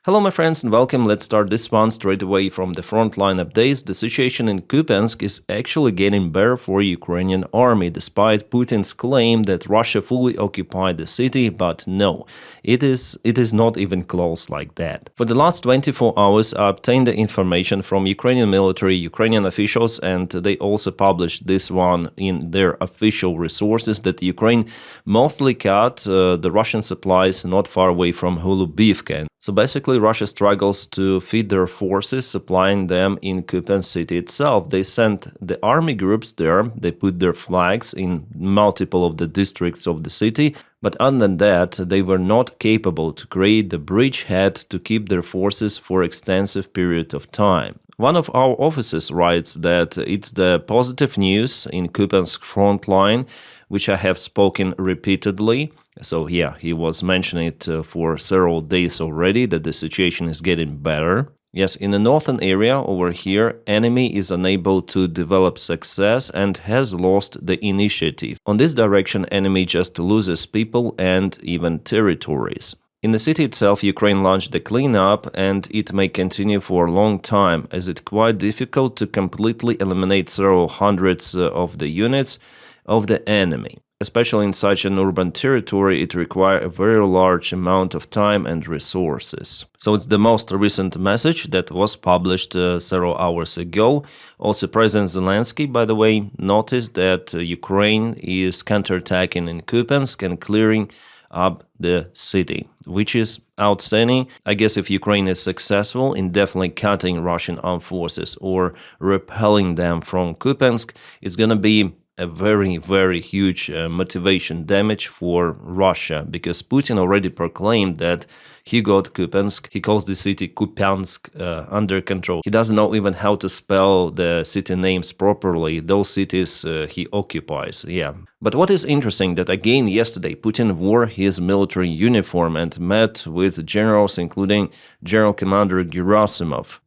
Hello my friends and welcome. Let's start this one straight away from the frontline updates. The situation in Kupiansk is actually getting better for Ukrainian army, despite Putin's claim that Russia fully occupied the city, but no, it is not even close like that. For the last 24 hours, I obtained the information from Ukrainian military, Ukrainian officials, and they also published this one in their official resources that Ukraine mostly cut the Russian supplies not far away from Hulaipole. So basically, Russia struggles to feed their forces, supplying them in Kupiansk city itself. They sent the army groups there, they put their flags in multiple of the districts of the city, but other than that, they were not capable to create the bridgehead to keep their forces for extensive period of time. One of our officers writes that it's the positive news in Kupiansk front line, which I have spoken repeatedly. So yeah, he was mentioning it for several days already, that the situation is getting better. Yes, in the northern area over here, enemy is unable to develop success and has lost the initiative. On this direction, enemy just loses people and even territories. In the city itself, Ukraine launched the cleanup, and it may continue for a long time, as it's quite difficult to completely eliminate several hundreds of the units of the enemy. Especially in such an urban territory, it requires a very large amount of time and resources. So it's the most recent message that was published several hours ago. Also, President Zelensky, by the way, noticed that Ukraine is counterattacking in Kupiansk and clearing up the city, which is outstanding. I guess if Ukraine is successful in definitely cutting Russian armed forces or repelling them from Kupiansk, it's going to be a very, very huge motivation damage for Russia, because Putin already proclaimed that he got Kupiansk. He calls the city Kupiansk under control. He doesn't know even how to spell the city names properly, those cities he occupies, yeah. But what is interesting that again yesterday Putin wore his military uniform and met with generals, including General Commander Gerasimov.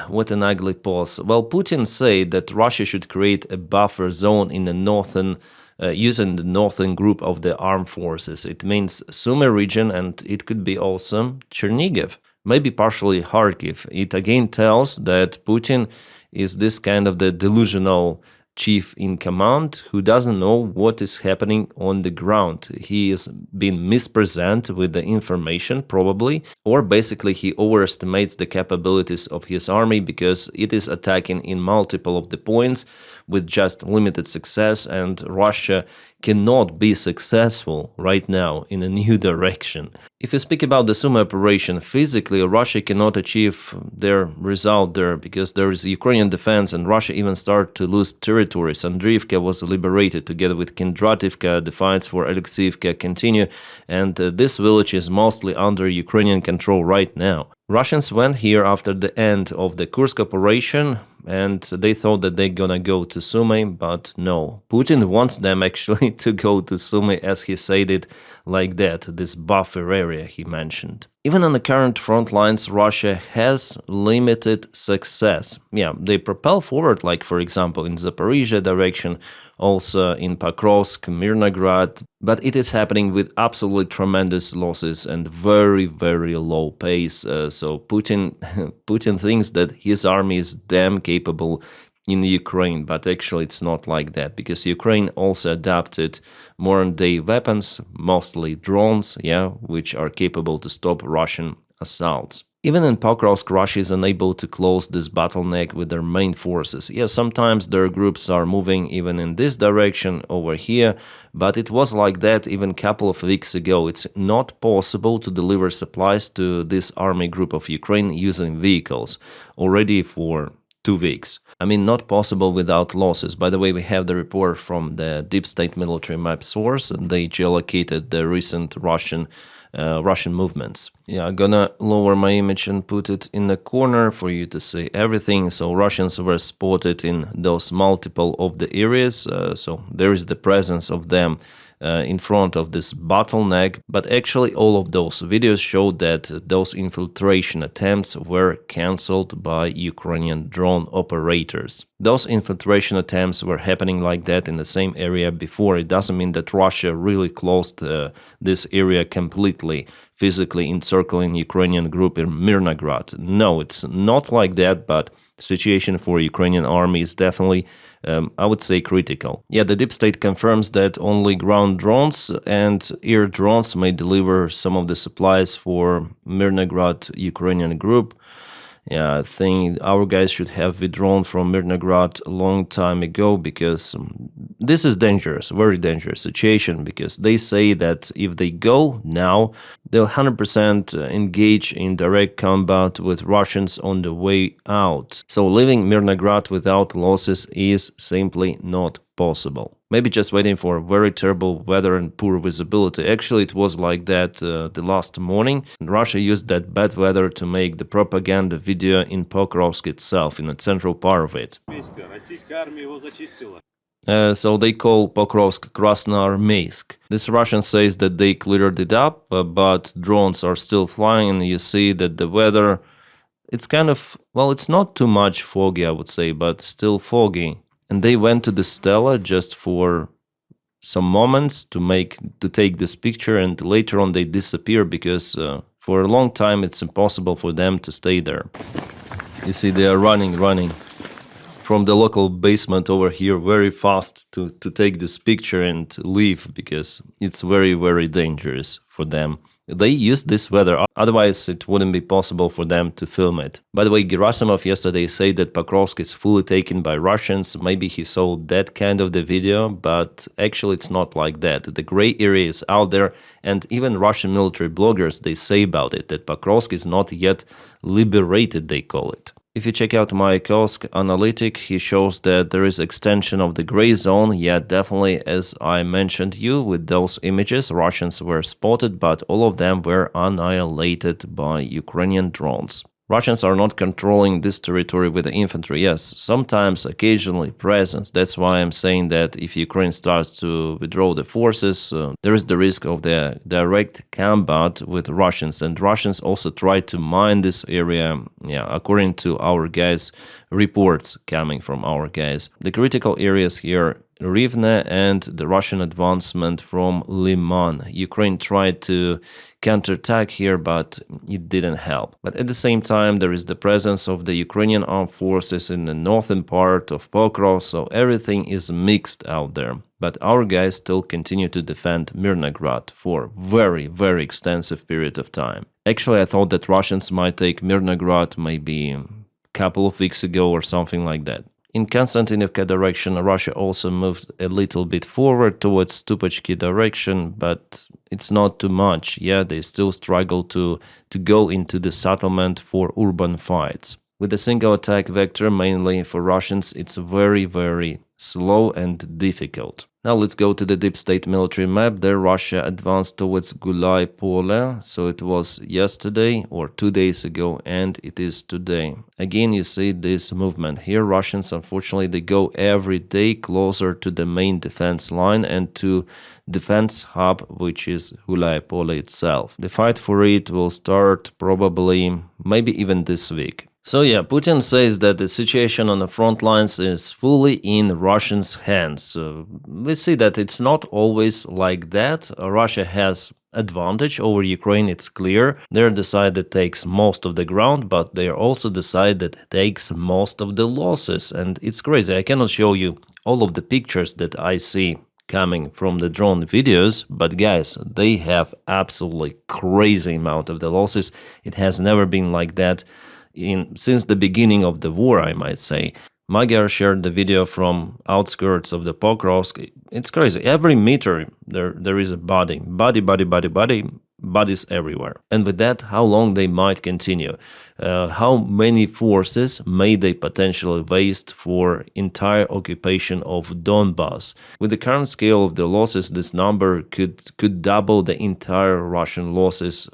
What an ugly pose. Well, Putin said that Russia should create a buffer zone in the northern using the northern group of the armed forces. It means Sumy region, and it could be also Chernihiv, maybe partially Kharkiv. It again tells that Putin is this kind of the delusional chief in command who doesn't know what is happening on the ground. He is being mispresented with the information probably, or basically he overestimates the capabilities of his army because it is attacking in multiple of the points with just limited success, and Russia cannot be successful right now in a new direction. If you speak about the Sumy operation, physically Russia cannot achieve their result there because there is Ukrainian defense and Russia even started to lose territories. Andriivka was liberated together with Kindrativka, the fights for Alexeivka continue, and this village is mostly under Ukrainian control right now. Russians went here after the end of the Kursk operation, and they thought that they're gonna go to Sumy, but no. Putin wants them actually to go to Sumy, as he said it like that, this buffer area he mentioned. Even on the current front lines, Russia has limited success. Yeah, they propel forward, like for example in Zaporizhia direction, also in Pokrovsk, Mirnograd, but it is happening with absolutely tremendous losses and very, very low pace. So Putin thinks that his army is damn capable in Ukraine, but actually it's not like that, because Ukraine also adapted modern-day weapons, mostly drones, yeah, which are capable to stop Russian assaults. Even in Pokrovsk, Russia is unable to close this bottleneck with their main forces. Yes, sometimes their groups are moving even in this direction over here, but it was like that even a couple of weeks ago. It's not possible to deliver supplies to this army group of Ukraine using vehicles already for 2 weeks. I mean, not possible without losses. By the way, we have the report from the deep state military map source, and they geolocated the recent Russian movements. Yeah, I'm gonna lower my image and put it in the corner for you to see everything. So Russians were spotted in those multiple of the areas, so there is the presence of them in front of this bottleneck, but actually all of those videos showed that those infiltration attempts were cancelled by Ukrainian drone operators. Those infiltration attempts were happening like that in the same area before. It doesn't mean that Russia really closed this area completely. physically encircling Ukrainian group in Mirnograd. No, it's not like that, but the situation for Ukrainian army is definitely, I would say, critical. Yeah, the deep state confirms that only ground drones and air drones may deliver some of the supplies for Mirnograd Ukrainian group. Yeah, I think our guys should have withdrawn from Mirnograd a long time ago, because this is dangerous, very dangerous situation, because they say that if they go now, they'll 100% engage in direct combat with Russians on the way out. So leaving Mirnograd without losses is simply not possible. Maybe just waiting for very terrible weather and poor visibility. Actually, it was like that the last morning. Russia used that bad weather to make the propaganda video in Pokrovsk itself, in the central part of it. So they call Pokrovsk Krasnoarmeysk. This Russian says that they cleared it up, but drones are still flying, and you see that the weather, it's kind of, well, it's not too much foggy, I would say, but still foggy. And they went to the Stella just for some moments to take this picture, and later on they disappear, because for a long time it's impossible for them to stay there. You see, they are running from the local basement over here very fast to take this picture and leave, because it's very, very dangerous for them. They use this weather, otherwise it wouldn't be possible for them to film it. By the way, Gerasimov yesterday said that Pokrovsk is fully taken by Russians. Maybe he saw that kind of the video, but actually it's not like that. The gray area is out there, and even Russian military bloggers, they say about it, that Pokrovsk is not yet liberated, they call it. If you check out my Kursk analytic, he shows that there is extension of the gray zone. Yeah, definitely, as I mentioned you, with those images, Russians were spotted, but all of them were annihilated by Ukrainian drones. Russians are not controlling this territory with the infantry. Yes, sometimes, occasionally, presence. That's why I'm saying that if Ukraine starts to withdraw the forces, there is the risk of the direct combat with Russians. And Russians also try to mine this area, yeah, according to our guys' reports coming from our guys. The critical areas here, Rivne and the Russian advancement from Liman. Ukraine tried to counterattack here, but it didn't help. But at the same time, there is the presence of the Ukrainian armed forces in the northern part of Pokrovsk, so everything is mixed out there. But our guys still continue to defend Mirnograd for very, very extensive period of time. Actually, I thought that Russians might take Mirnograd maybe a couple of weeks ago or something like that. In Konstantinivka direction, Russia also moved a little bit forward towards Stupachki direction, but it's not too much. Yeah, they still struggle to go into the settlement for urban fights. With a single attack vector, mainly for Russians, it's very, very slow and difficult. Now let's go to the deep state military map. There Russia advanced towards Hulaipole, so it was yesterday or 2 days ago, and it is today. Again, you see this movement here. Russians, unfortunately, they go every day closer to the main defense line and to defense hub, which is Hulaipole itself. The fight for it will start probably, maybe even this week. So yeah, Putin says that the situation on the front lines is fully in Russians' hands. We see that it's not always like that. Russia has advantage over Ukraine, it's clear. They're the side that takes most of the ground, but they're also the side that takes most of the losses. And it's crazy. I cannot show you all of the pictures that I see coming from the drone videos, but guys, they have absolutely crazy amount of the losses. It has never been like that since the beginning of the war, I might say. Magyar shared the video from outskirts of the Pokrovsk. It's crazy. Every meter there is a bodies everywhere. And with that, how long they might continue? How many forces may they potentially waste for entire occupation of Donbass? With the current scale of the losses, this number could double the entire Russian losses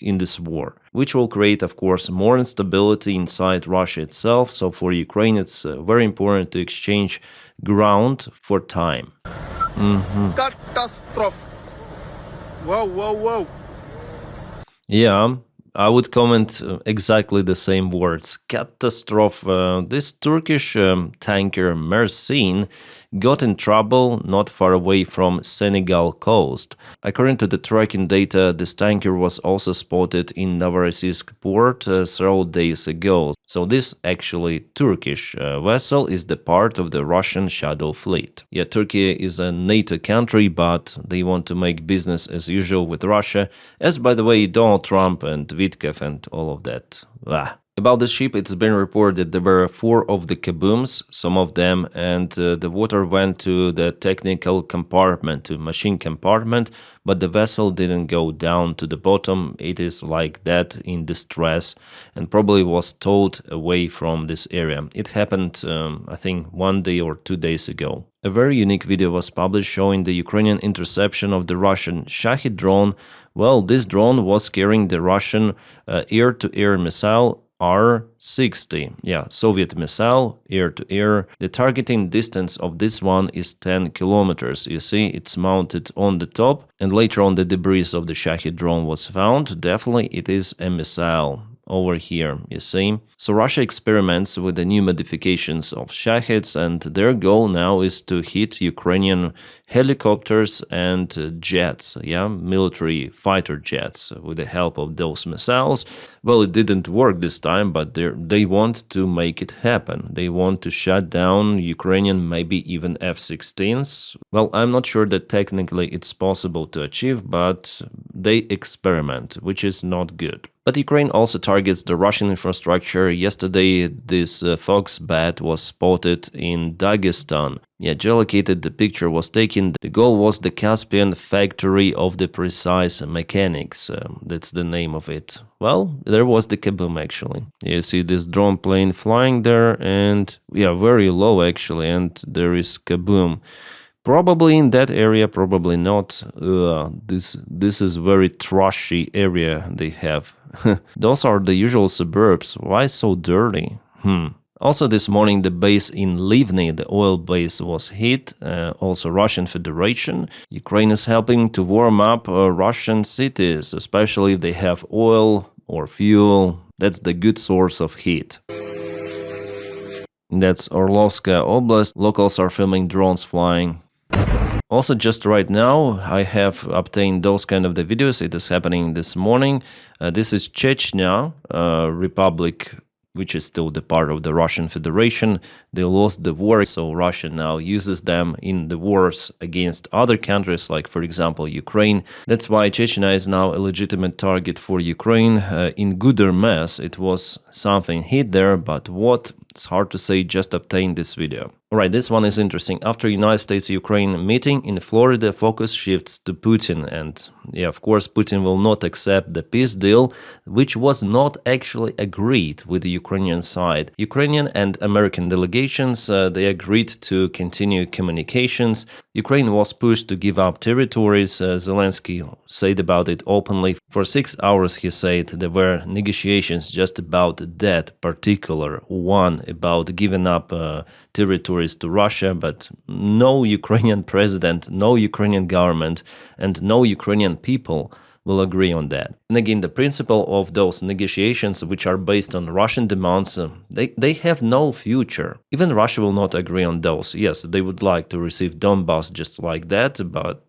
in this war, which will create, of course, more instability inside Russia itself. So for Ukraine, it's very important to exchange ground for time. Catastrophe! Whoa. Yeah, I would comment exactly the same words. Catastrophe. This Turkish tanker Mersin got in trouble not far away from Senegal coast. According to the tracking data, this tanker was also spotted in Novorossiysk port several days ago. So this actually Turkish vessel is the part of the Russian shadow fleet. Yeah, Turkey is a NATO country, but they want to make business as usual with Russia, as by the way Donald Trump and Vitkov and all of that. About the ship, it's been reported there were 4 of the Kabooms, some of them, and the water went to the technical compartment, to machine compartment, but the vessel didn't go down to the bottom. It is like that in distress and probably was towed away from this area. It happened, I think, 1 day or 2 days ago. A very unique video was published showing the Ukrainian interception of the Russian Shahed drone. Well, this drone was carrying the Russian air-to-air missile R-60, Soviet missile, air-to-air. The targeting distance of this one is 10 kilometers. You see, it's mounted on the top, and later on the debris of the Shahed drone was found. Definitely it is a missile. Over here, you see. So Russia experiments with the new modifications of Shaheds, and their goal now is to hit Ukrainian helicopters and jets, military fighter jets with the help of those missiles. Well, it didn't work this time, but they want to make it happen. They want to shut down Ukrainian, maybe even F-16s. Well, I'm not sure that technically it's possible to achieve, but they experiment, which is not good. But Ukraine also targets the Russian infrastructure. Yesterday, this fox bat was spotted in Dagestan. Geolocated, the picture was taken. The goal was the Caspian factory of the precise mechanics. That's the name of it. Well, there was the Kaboom actually. You see this drone plane flying there and very low actually, and there is Kaboom. Probably in that area, probably not. This is very trashy area they have. Those are the usual suburbs. Why so dirty? Also this morning the base in Livny, the oil base, was hit. Also Russian Federation. Ukraine is helping to warm up Russian cities, especially if they have oil or fuel. That's the good source of heat. That's Orlovskaya Oblast. Locals are filming drones flying. Also, just right now, I have obtained those kind of the videos. It is happening this morning. This is Chechnya Republic, which is still the part of the Russian Federation. They lost the war, so Russia now uses them in the wars against other countries, like, for example, Ukraine. That's why Chechnya is now a legitimate target for Ukraine. In Gudermes, it was something hit there, but what? It's hard to say, just obtain this video. Alright, this one is interesting. After United States-Ukraine meeting in Florida, focus shifts to Putin. And of course, Putin will not accept the peace deal, which was not actually agreed with the Ukrainian side. Ukrainian and American delegations, they agreed to continue communications. Ukraine was pushed to give up territories. Zelensky said about it openly. For 6 hours, he said there were negotiations just about that particular one, about giving up territories to Russia, but no Ukrainian president, no Ukrainian government, and no Ukrainian people will agree on that. And again, the principle of those negotiations, which are based on Russian demands, they have no future. Even Russia will not agree on those. Yes, they would like to receive Donbass just like that, but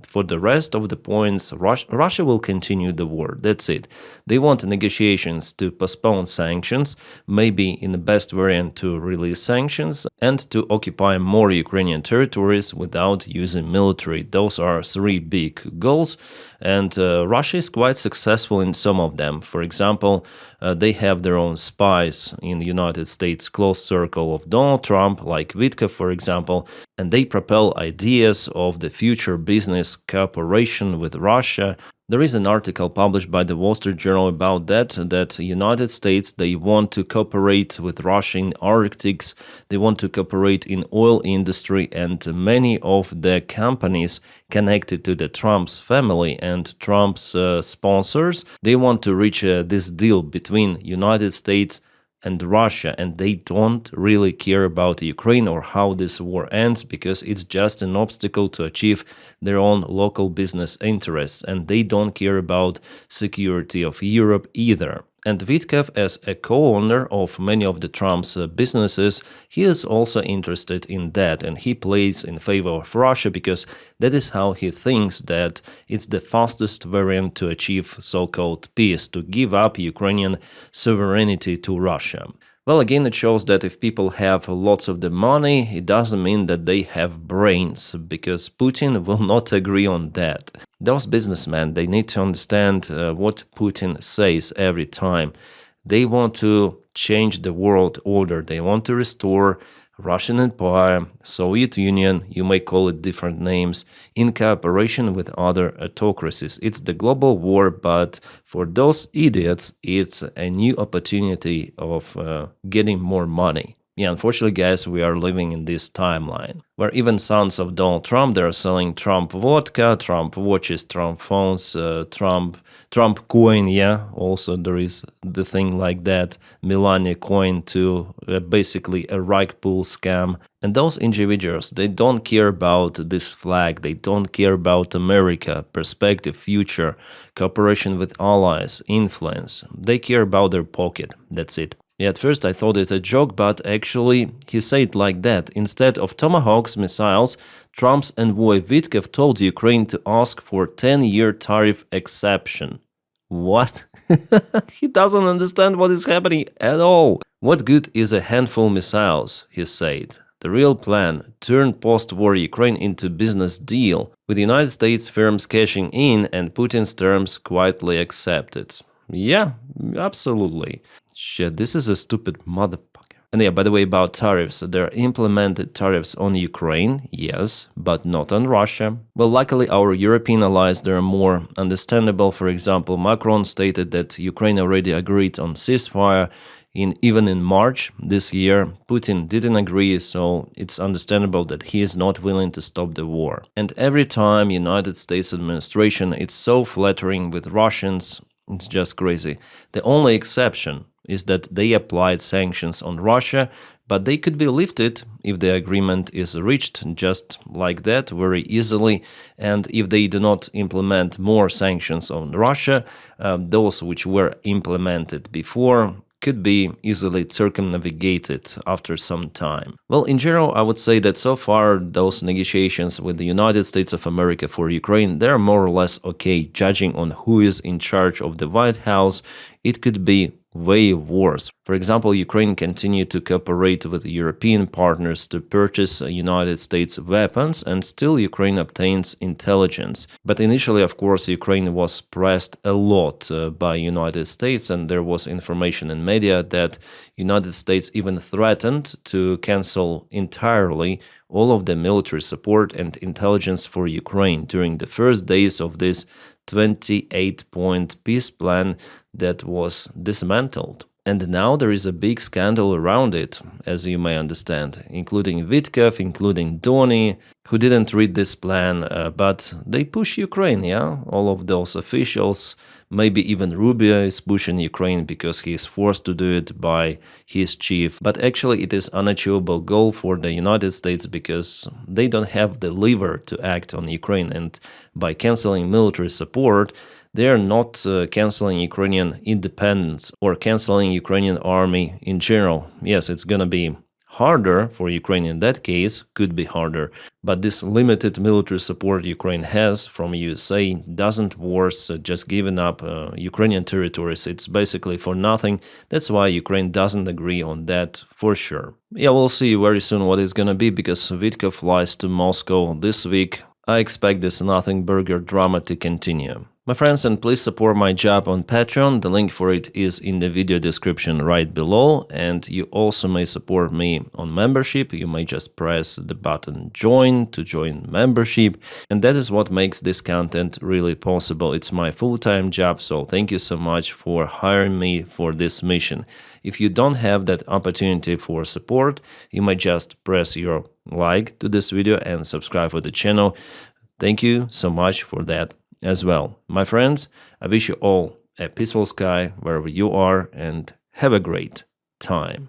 for the rest of the points, Russia will continue the war. That's it. They want negotiations to postpone sanctions, maybe in the best variant to release sanctions, and to occupy more Ukrainian territories without using military. Those are 3 big goals, and Russia is quite successful in some of them. For example, they have their own spies in the United States close circle of Donald Trump, like Vitkov, for example, and they propel ideas of the future business cooperation with Russia. There is an article published by the Wall Street Journal about that United States, they want to cooperate with Russia in Arctics, they want to cooperate in oil industry, and many of the companies connected to the Trump's family and Trump's sponsors, they want to reach this deal between United States and Russia, and they don't really care about Ukraine or how this war ends because it's just an obstacle to achieve their own local business interests, and they don't care about security of Europe either. And Vitkov, as a co-owner of many of the Trump's businesses, he is also interested in that, and he plays in favor of Russia because that is how he thinks that it's the fastest variant to achieve so-called peace, to give up Ukrainian sovereignty to Russia. Well, again, it shows that if people have lots of the money, it doesn't mean that they have brains, because Putin will not agree on that. Those businessmen, they need to understand what Putin says every time. They want to change the world order. They want to restore Russian Empire, Soviet Union, you may call it different names, in cooperation with other autocracies. It's the global war, but for those idiots, it's a new opportunity of getting more money. Yeah, unfortunately, guys, we are living in this timeline where even sons of Donald Trump, they're selling Trump vodka, Trump watches, Trump phones, Trump coin. Yeah, also there is the thing like that, Melania coin, to basically a rug pull scam. And those individuals, they don't care about this flag, they don't care about America, perspective, future, cooperation with allies, influence. They care about their pocket. That's it. Yeah, at first I thought it's a joke, but actually he said it like that. Instead of Tomahawks missiles, Trump's envoy Vitkov told Ukraine to ask for 10-year tariff exception. What? He doesn't understand what is happening at all. What good is a handful missiles, he said. The real plan, turn post-war Ukraine into business deal, with United States firms cashing in and Putin's terms quietly accepted. Yeah, absolutely. Shit, this is a stupid motherfucker. And yeah, by the way, about tariffs, there are implemented tariffs on Ukraine, yes, but not on Russia. Well, luckily our European allies, they are more understandable. For example, Macron stated that Ukraine already agreed on ceasefire even in March this year. Putin didn't agree, so it's understandable that he is not willing to stop the war. And every time United States administration, it's so flattering with Russians, it's just crazy. The only exception is that they applied sanctions on Russia, but they could be lifted if the agreement is reached just like that, very easily. And if they do not implement more sanctions on Russia, those which were implemented before could be easily circumnavigated after some time. Well, in general, I would say that so far those negotiations with the United States of America for Ukraine, they're more or less okay. Judging on who is in charge of the White House, it could be way worse. For example, Ukraine continued to cooperate with European partners to purchase United States weapons, and still Ukraine obtains intelligence. But initially, of course, Ukraine was pressed a lot by United States, and there was information in media that United States even threatened to cancel entirely all of the military support and intelligence for Ukraine during the first days of this 28-point peace plan that was dismantled. And now there is a big scandal around it, as you may understand, including Vitkov, including Doni, who didn't read this plan, but they push Ukraine, yeah? All of those officials, maybe even Ruzzia is pushing Ukraine because he is forced to do it by his chief. But actually it is an unachievable goal for the United States because they don't have the lever to act on Ukraine, and by canceling military support, they are not canceling Ukrainian independence or canceling Ukrainian army in general. Yes, it's gonna be harder for Ukraine in that case, could be harder, but this limited military support Ukraine has from USA doesn't worth just giving up Ukrainian territories. It's basically for nothing. That's why Ukraine doesn't agree on that for sure. Yeah, we'll see very soon what it's gonna be, because Vitkov flies to Moscow this week. I expect this nothing burger drama to continue. My friends, and please support my job on Patreon. The link for it is in the video description right below, and you also may support me on membership. You may just press the button join to join membership, and that is what makes this content really possible. It's my full-time job, so thank you so much for hiring me for this mission. If you don't have that opportunity for support, you might just press your like to this video and subscribe for the channel. Thank you so much for that as well. My friends, I wish you all a peaceful sky wherever you are, and have a great time.